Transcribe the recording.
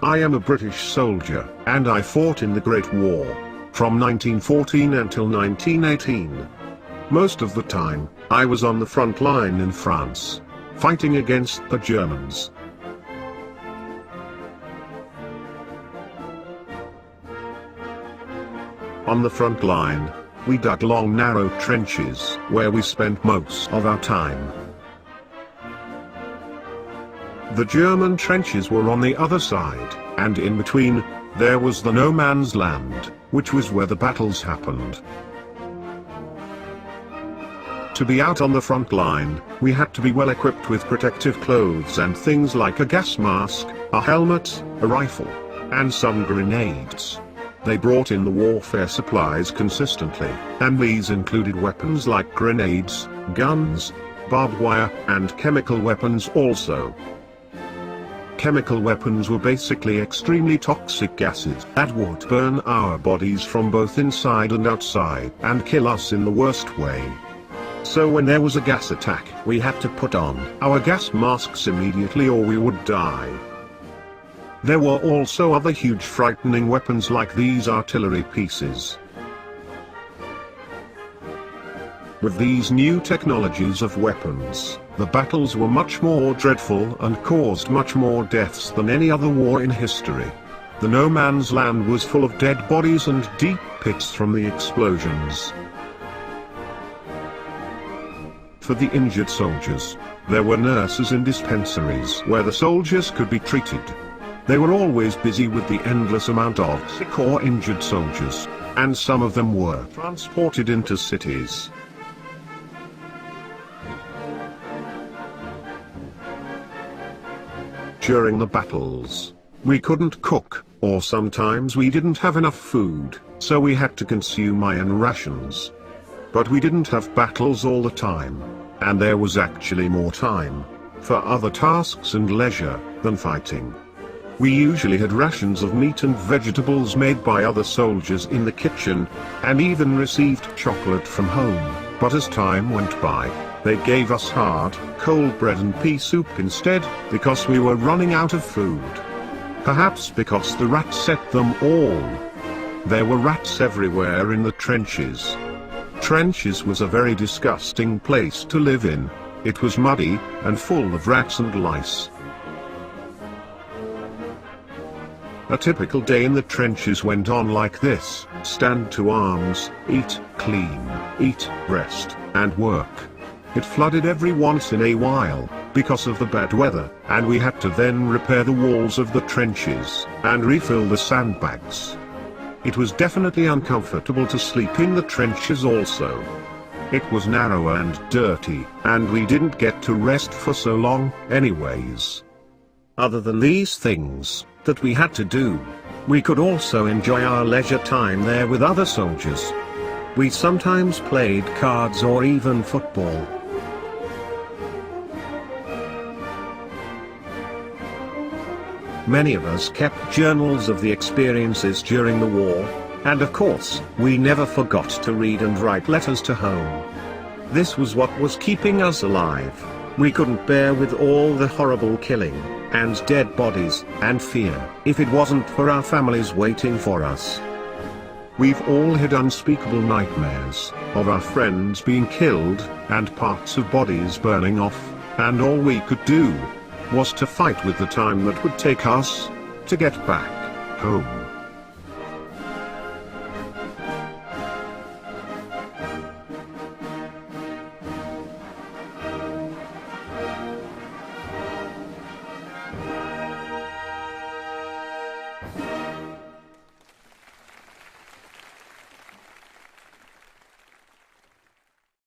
I am a British soldier, and I fought in the Great War, from 1914 until 1918. Most of the time, I was on the front line in France, fighting against the Germans. On the front line, we dug long narrow trenches, where we spent most of our time. The German trenches were on the other side, and in between, there was the no man's land, which was where the battles happened. To be out on the front line, we had to be well equipped with protective clothes and things like a gas mask, a helmet, a rifle, and some grenades. They brought in the warfare supplies consistently, and these included weapons like grenades, guns, barbed wire, and chemical weapons also. Chemical weapons were basically extremely toxic gases that would burn our bodies from both inside and outside and kill us in the worst way. So when there was a gas attack, we had to put on our gas masks immediately or we would die. There were also other huge frightening weapons like these artillery pieces. With these new technologies of weapons, the battles were much more dreadful and caused much more deaths than any other war in history. The no man's land was full of dead bodies and deep pits from the explosions. For the injured soldiers, there were nurses in dispensaries where the soldiers could be treated. They were always busy with the endless amount of sick or injured soldiers, and some of them were transported into cities. During the battles, we couldn't cook, or sometimes we didn't have enough food, so we had to consume iron rations. But we didn't have battles all the time, and there was actually more time for other tasks and leisure than fighting. We usually had rations of meat and vegetables made by other soldiers in the kitchen, and even received chocolate from home, but as time went by, they gave us hard, cold bread and pea soup instead, because we were running out of food. Perhaps because the rats ate them all. There were rats everywhere in the trenches. Trenches was a very disgusting place to live in. It was muddy, and full of rats and lice. A typical day in the trenches went on like this: stand to arms, eat, clean, eat, rest, and work. It flooded every once in a while, because of the bad weather, and we had to then repair the walls of the trenches, and refill the sandbags. It was definitely uncomfortable to sleep in the trenches also. It was narrow and dirty, and we didn't get to rest for so long, anyways. Other than these things that we had to do, we could also enjoy our leisure time there with other soldiers. We sometimes played cards or even football. Many of us kept journals of the experiences during the war, and of course, we never forgot to read and write letters to home. This was what was keeping us alive. We couldn't bear with all the horrible killing, and dead bodies, and fear, if it wasn't for our families waiting for us. We've all had unspeakable nightmares of our friends being killed, and parts of bodies burning off, and all we could do was to fight with the time that would take us to get back home.